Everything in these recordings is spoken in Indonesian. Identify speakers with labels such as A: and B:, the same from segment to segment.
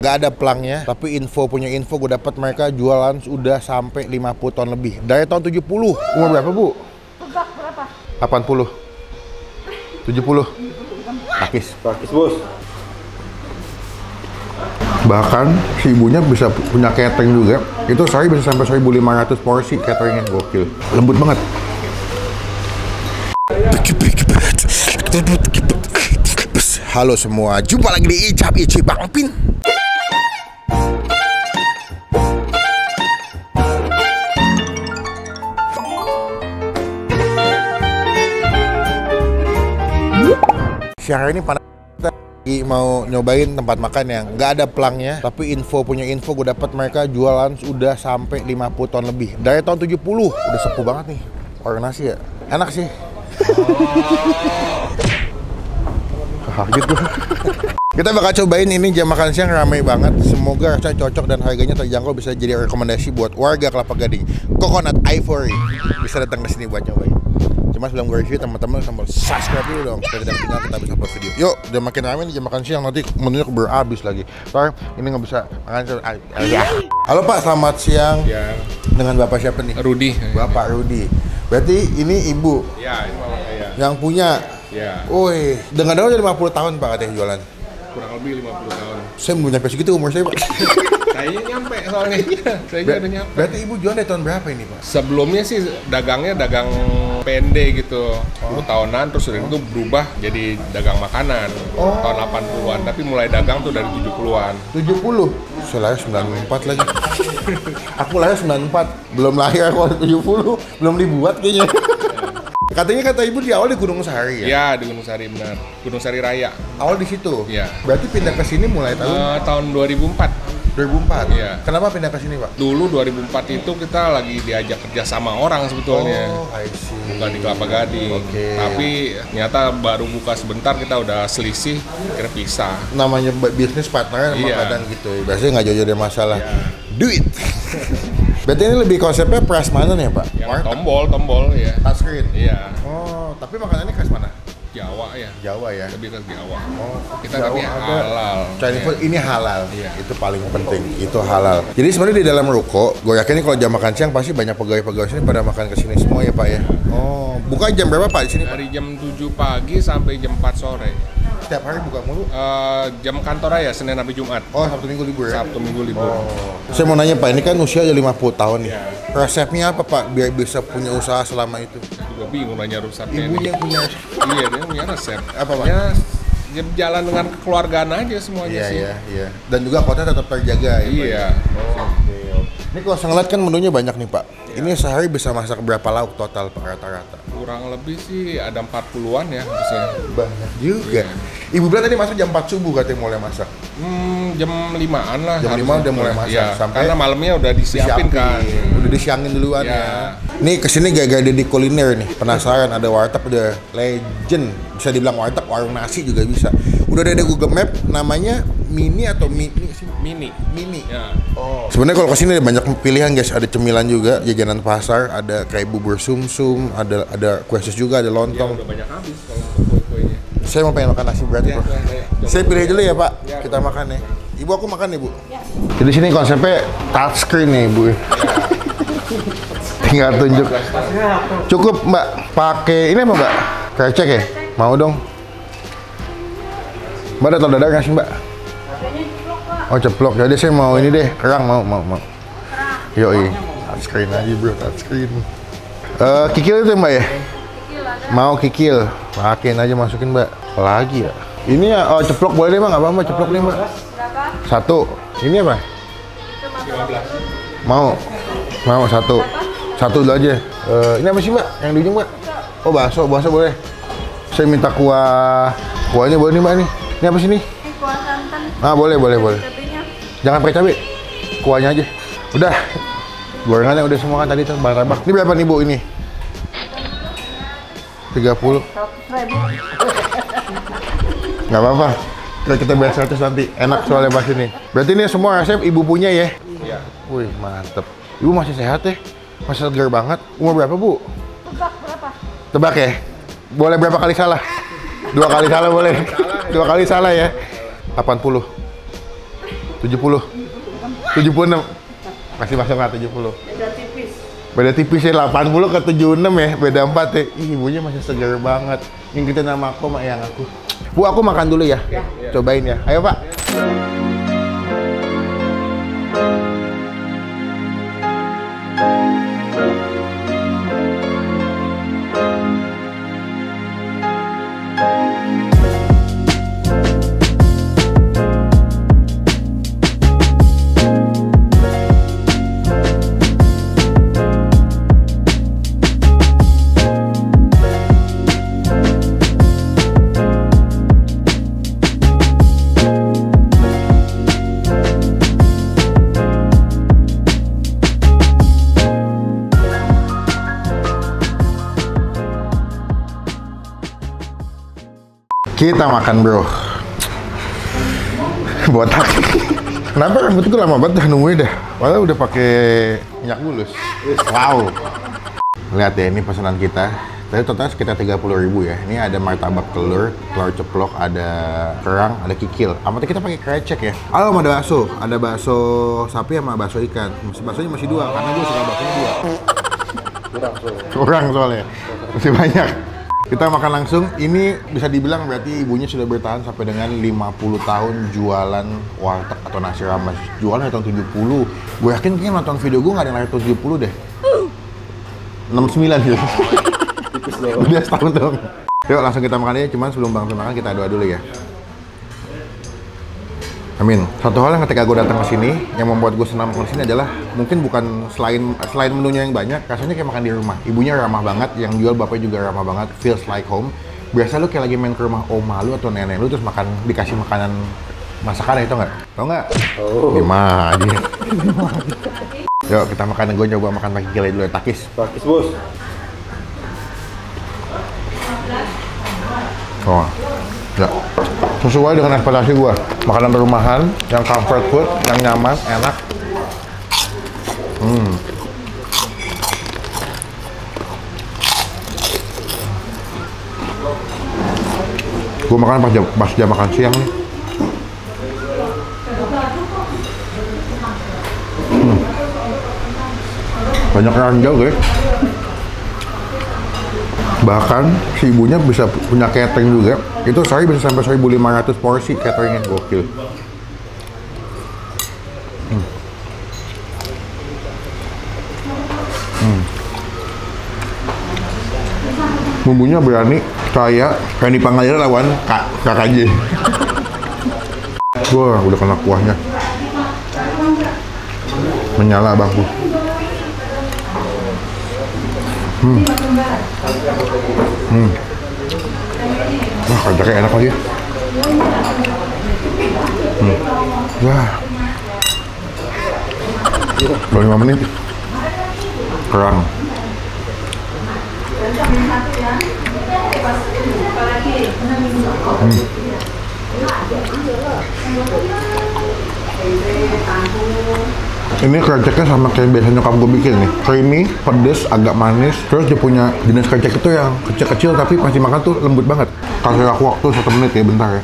A: Gak ada pelangnya, tapi punya info gue dapat mereka jualan udah sampai 50 tahun lebih. Dari tahun 70. Umur berapa, Bu?
B: Berapa?
A: 80. 70. Pakis, Bos. Bahkan si ibunya bisa punya catering juga. Itu sehari bisa sampai 1.500 porsi cateringnya, gokil. Lembut banget. Halo semua, jumpa lagi di Icap Ici Bang Pin. Siang ini panas, mau nyobain tempat makan yang nggak ada pelangnya, tapi punya info gue dapat mereka jualan udah sampai 50 tahun lebih. Dari tahun 70, udah sepuh banget nih. Orang nasi ya, enak sih. Gitu. Kita bakal cobain ini jam makan siang ramai banget. Semoga rasanya cocok dan harganya terjangkau, bisa jadi rekomendasi buat warga Kelapa Gading. Coconut Ivory bisa datang ke sini buat nyobain. Cuma sebelum gue review, teman-teman tombol subscribe dulu dong supaya kita bisa upload video. Yuk, udah makin ramai nih jam makan siang, nanti menunya berhabis lagi. Ntar ini nggak bisa makan. Halo Pak, selamat siang.
C: Ya.
A: Dengan Bapak siapa nih?
C: Rudi.
A: Bapak Rudi. Berarti ini Ibu.
C: Ya, ini mama saya.
A: Yang punya.
C: Ya.
A: Woi, dengar-dengar udah 50 tahun Pak katanya jualan.
C: Kurang lebih 50 tahun.
A: Saya belum nyampe segitu umur saya, Pak.
C: Kayaknya nyampe soalnya. Saya juga udah nyampe.
A: Berarti Ibu jualan dari tahun berapa ini, Pak?
C: Sebelumnya sih dagangnya dagang pende gitu. 10 tahunan, terus udah itu berubah jadi dagang makanan. Tahun 80-an, tapi mulai dagang tuh dari 70-an.
A: 70? Saya lahir 94 lagi. Aku lahir 94, belum lahir aku 70, belum dibuat kayaknya. Katanya kata Ibu di awal di Gunung Sari ya?
C: Ya, di Gunung Sari benar. Gunung Sari Raya.
A: Awal di situ?
C: Iya.
A: Berarti pindah ke sini mulai
C: tahun 2004.
A: 2004?
C: Iya.
A: Kenapa pindah ke sini, Pak?
C: Dulu 2004 itu kita lagi diajak kerja sama orang sebetulnya.
A: Oh, I see.
C: Bukan di Kelapa Gading.
A: Oke.
C: Tapi ternyata baru buka sebentar kita udah selisih, kira pisah.
A: Namanya bisnis partner emang kadang gitu. Biasanya nggak jauh-jauh dari masalah. Duit. Berarti ini lebih konsepnya prasmanan ya, Pak?
C: Yang tombol ya.
A: Touchscreen?
C: Iya.
A: Oh, tapi makanannya khas mana?
C: Jawa ya.
A: Jawa ya?
C: Lebih ke Jawa.
A: Oh,
C: kita
A: Jawa
C: tapi halal.
A: Chinese food ini halal.
C: Iya.
A: Itu paling penting. Itu halal. Jadi sebenarnya di dalam ruko, gue yakin nih kalau jam makan siang pasti banyak pegawai-pegawai sini pada makan ke sini semua ya, Pak ya. Oh, buka jam berapa, Pak, di sini, Pak?
C: Dari jam 7 pagi sampai jam 4 sore.
A: Setiap hari buka mulu?
C: Jam kantor ya, Senin sampai Jumat.
A: Oh, Sabtu Minggu libur ya?
C: Sabtu Minggu libur.
A: Oh. Saya mau nanya, Pak, ini kan usia udah 50 tahun nih. Resepnya apa, Pak, biar bisa punya usaha selama itu?
C: Saya juga bingung nanya resepnya.
A: Ibunya
C: ini.
A: punya.
C: Iya, dia punya resep.
A: Apa, Pak?
C: Ya, jalan dengan kekeluargaan aja semuanya sih.
A: Iya. Dan juga kota tetap terjaga ya, Pak?
C: Iya.
A: Oke. Ini kalau saya ngeliat kan menunya banyak nih, Pak. Ini sehari bisa masak berapa lauk total, Pak, rata-rata?
C: Kurang lebih sih ada 40-an ya harusnya.
A: Banyak juga. Ibu bilang tadi masuk jam 4 subuh katanya mulai masak.
C: Jam 5-an lah.
A: Jam 5 udah mulai masak.
C: Ya,
A: sampai
C: karena malamnya udah disiapin kan.
A: Udah disiangin duluan
C: Ya.
A: ya. Nih kesini gara-gara di kuliner nih. Penasaran, ada warteg udah legend. Bisa dibilang warteg, warung nasi juga bisa. Udah ada Google Map, namanya Mini atau Mini sih?
C: Mini. Ya.
A: Oh. Sebenarnya kalau kesini ada banyak pilihan guys. Ada cemilan juga, jajanan pasar, ada kayak bubur sumsum, ada kue sus juga, ada
C: Ya
A: lontong.
C: udah banyak habis kalau untuk kue-kuenya.
A: Saya mau pengen makan nasi berat,
C: Ya,
A: Bro.
C: ya.
A: Saya pilih dulu ya, Pak.
C: Ya,
A: Kita makan nih. Ibu, aku makan nih, Bu. Ya. Jadi sini konsepnya touchscreen nih, Bu. Tinggal tunjuk. Cukup, Mbak. Pakai ini apa, Mbak? Krecek ya? Mau dong. Mbak ada telur dadar nggak sih, Mbak? Oh, ceplok. Jadi saya mau ini deh, kerang mau. Yoi. Touchscreen aja, Bro, touchscreen. Kikil itu, Mbak ya? Mau kikil. Makin aja masukin, Mbak. Apalagi ya? Ini ya, oh ceplok boleh deh, Mbak. Nggak apa-apa, ceplok nih, Mbak.
B: Berapa?
A: Satu. Ini apa?
B: Itu 15.
A: Mau satu. Satu dulu aja. Ini apa sih, Mbak? Yang di ujung, Mbak? Oh, bakso boleh. Saya minta kuahnya boleh nih, Mbak nih. Ini apa sih nih?
B: Ini kuah santan.
A: Ah, boleh.
B: Cabenya.
A: Jangan pakai cabai. Kuahnya aja. Udah. Gorengannya udah semua kan tadi tuh, bahan rebak. Ini berapa nih, Bu, ini? 30.
B: 100.000.
A: Nggak apa-apa. Kita bayar 100 nanti. Enak soalnya pas ini. Berarti ini semua resep Ibu punya ya?
C: Iya.
A: Wih, mantep. Ibu masih sehat ya? Masih segar banget. Umur berapa, Bu?
B: Berapa?
A: Tebak ya? Boleh berapa kali salah? 2 kali salah boleh. 2 kali salah ya? 80. 70. 76. Masih masuk nggak 70?
B: Beda tipis.
A: Beda tipis ya, 80 ke 76 ya, beda 4 ya. Ih, ibunya masih segar banget. Ngikutin nama aku sama yang aku. Bu, aku makan dulu ya. Cobain ya. Ayo, Pak. Kita makan, bro. Botak. Kenapa rambut gue lama banget dah nungguin dah. Padahal udah pakai minyak bulus. Wow. Lihat ya, ini pesanan kita. Tadi totalnya sekitar 30.000 ya. Ini ada martabak telur, telur ceplok, ada kerang, ada kikil. Amatnya kita pakai krecek ya. Oh, ada bakso. Ada bakso sapi sama bakso ikan. Baksonya masih 2 karena gue suka baksonya 2. Kurang soalnya. Masih banyak. Kita makan langsung. Ini bisa dibilang berarti ibunya sudah bertahan sampai dengan 50 tahun jualan warteg atau nasi rames. Jualan dari tahun 70. Gue yakin kayaknya nonton video gue nggak ada yang lahir tahun 70 deh. 69 gitu. Udah setahun dong. Yuk langsung kita makan aja. Cuman sebelum bang makan kita doa dulu ya. Amin. Satu hal yang ketika gue datang ke sini yang membuat gue senang makan sini adalah mungkin bukan selain menunya yang banyak, rasanya kayak makan di rumah. Ibunya ramah banget, yang jual bapaknya juga ramah banget, feels like home. Biasa lu kayak lagi main ke rumah oma lu atau nenek lu terus dikasih makanan masakan itu nggak? Tau nggak? Oh. Gimana aja. Yuk kita makan, gue coba makan pakai gilai dulu ya, takis.
D: Takis, bos.
A: Oh. Ya. Sesuai dengan ekspektasi gue. Makanan rumahan, yang comfort food, yang nyaman, enak. Gue makan pas jam makan siang nih. Banyak ranjau guys. Bahkan si ibunya bisa punya catering juga. Itu sehari bisa sampai 1.500 porsi cateringnya, gokil. Bumbunya berani, kayak di Pangalia lawan KKJ. Wah, udah kena kuahnya. Menyala bangku. Wah, kacangnya enak lagi. Wah. Baru 5 menit. Kerang. Ini kreceknya sama kayak biasa nyokap gue bikin nih, creamy, pedes, agak manis. Terus dia punya jenis krecek itu yang kecil-kecil tapi pasti makan tuh lembut banget. Kasih aku waktu 1 menit ya, bentar ya.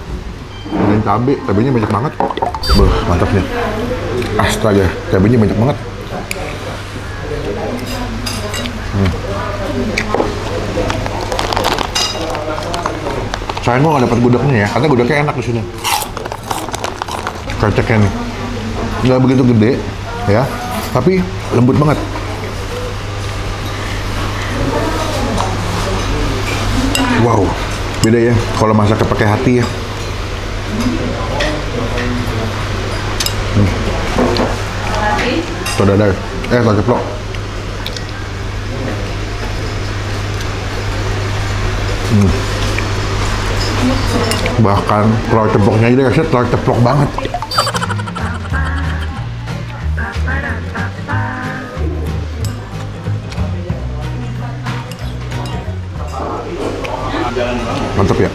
A: Dan cabenya banyak banget. Beuh, mantap nih. Astaga, cabenya banyak banget. Sayang gue nggak dapat gudegnya ya, karena gudegnya enak di sini. Kreceknya nih, nggak begitu gede, ya, tapi lembut banget. Wow, beda ya kalau masaknya pakai hati ya. Tuh dadar, telur ceplok. Bahkan telur ceploknya aja rasanya telur ceplok banget. Mantap ya.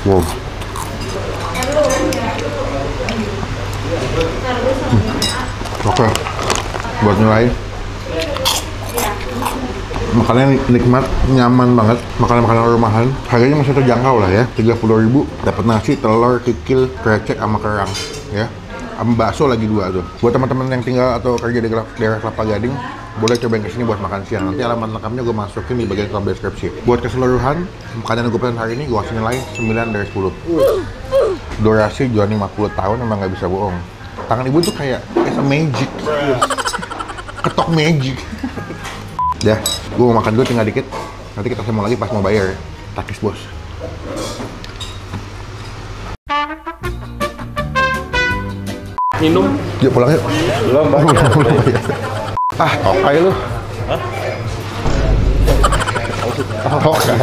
A: Wow. Oke. Buat nilai Makanannya nikmat, nyaman banget. Makanan-makanan rumahan. Harganya masih terjangkau lah ya. 30.000 dapat nasi, telur, kikil, krecek sama kerang ya. Sama bakso lagi 2 tuh. Buat teman-teman yang tinggal atau kerja di daerah Kelapa Gading, boleh cobain kesini buat makan siang. Nanti alamat lengkapnya gue masukin di bagian kolom deskripsi. Buat keseluruhan, makanan yang gue pesan hari ini gue kasih nilai 9 dari 10. Durasi jualan 50 tahun emang nggak bisa bohong. Tangan ibu tuh kayak it's a magic. Ketok magic. Ya, gue mau makan dulu tinggal dikit. Nanti kita sambung lagi pas mau bayar. Takis bos.
C: Minum.
A: Yuk pulang yuk.
D: Belum banyak.
A: Ah, tokai lu. Tokai.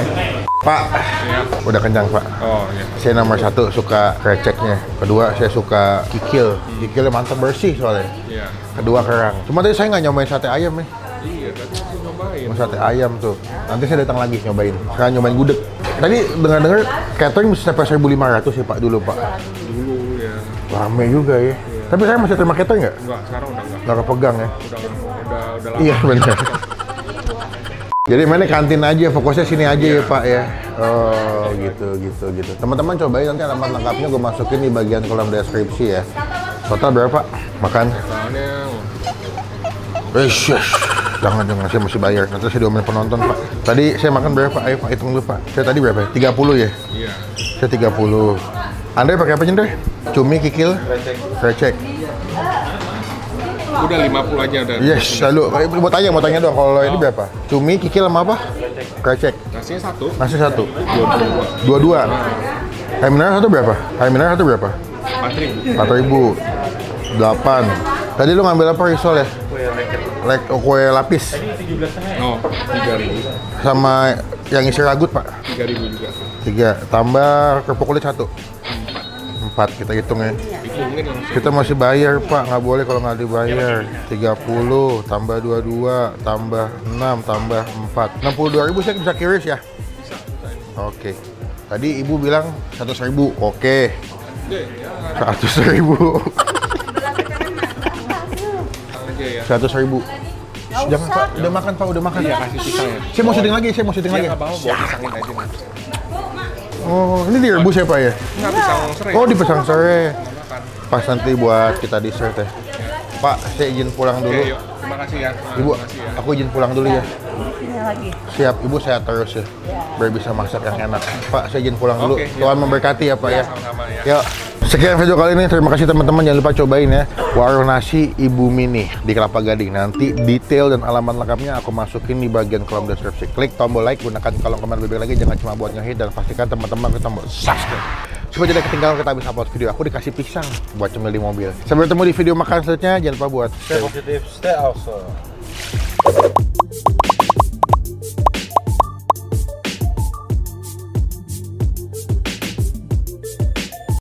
A: Pak,
C: Ya.
A: udah kenyang pak.
C: Oh iya.
A: Saya nomor 1 suka kreceknya. Kedua saya suka kikil. Kikilnya mantap bersih soalnya.
C: Iya.
A: Kedua kerang. Cuma tadi saya nggak nyobain sate ayam nih.
C: Iya, tadi aku nyobain.
A: Mau sate ayam tuh. Nanti saya datang lagi nyobain. Sekarang nyobain gudeg. Tadi dengar-dengar catering bisa sampai 1.500 ya pak dulu pak.
C: Dulu ya.
A: Rame juga ya. Tapi saya masih terima catering nggak?
C: Enggak, sekarang udah enggak.
A: Nggak kepegang ya?
C: Udah lama.
A: Iya benar. Jadi mainnya kantin aja, fokusnya sini aja ya Pak ya. Oh gitu. Teman-teman cobain nanti alamat lengkapnya gue masukin di bagian kolom deskripsi ya. Total berapa Pak? Makan?
C: Soalnya
A: Yes. Jangan saya masih bayar. Nanti saya diomelin penonton Pak. Tadi saya makan berapa? Ayo Pak hitung dulu Pak. Saya tadi berapa? 30 ya?
C: iya.
A: Saya 30. Andre pakai apa Andre? Cumi, kikil, krecek.
C: Udah 50 aja udah.
A: Yes, lalu mau tanya dong kalau ini berapa? Cumi, kikil sama apa? Krecek.
C: Nasinya 1.
A: Nasi 1.
C: 22.
A: 22. Air mineral 1 berapa? Air mineral 1 berapa?
C: 4.000.
A: 4.000. 8. Tadi lu ngambil apa risol ya? Kue lapis.
C: Oh, 3.000.
A: Sama yang isi ragut, Pak.
C: 3.000 juga.
A: 3. Tambah kerupuk kulit 1. 4. Kita hitung ya.
C: Hitungin langsung.
A: Kita masih bayar, Pak. Nggak boleh kalau nggak dibayar. 30, tambah 22, tambah 6, tambah 4. 62.000 saya bisa kiris ya? Oke. Tadi ibu bilang 100.000. Oke. 100.000.
C: Aja ya.
A: 100.000. Jangan Pak, udah makan Pak, udah makan.
C: Iya, kasih pisang ya.
A: Saya mau syuting lagi, saya mau syuting lagi.
C: Iya, bawa pisangin aja.
A: Oh, ini direbus ya Pak ya?
C: Enggak pisang serai.
A: Oh, di pisang sore.
C: Makan.
A: Pas nanti buat kita dessert ya. Pak, saya izin pulang dulu.
C: Oke, yuk. Terima kasih ya.
A: Ibu,
C: Terima kasih ya.
A: aku izin pulang dulu ya.
B: Sini lagi.
A: Siap, Ibu saya terus ya. Biar bisa masak yang enak. Pak, saya izin pulang dulu.
C: Oke, ya.
A: Tuhan memberkati ya Pak ya.
C: Sama-sama ya.
A: Yuk. Sekian video kali ini, terima kasih teman-teman. Jangan lupa cobain ya warung nasi Ibu Mini di Kelapa Gading. Nanti detail dan alamat lengkapnya aku masukin di bagian kolom deskripsi. Klik tombol like, gunakan kolom komentar lebih lagi. Jangan cuma buat ngehit dan pastikan teman-teman klik tombol subscribe supaya tidak ketinggalan kita habis upload video. Aku dikasih pisang buat cemil di mobil. Sampai bertemu di video makan selanjutnya. Jangan lupa buat
D: Stay positive, stay awesome.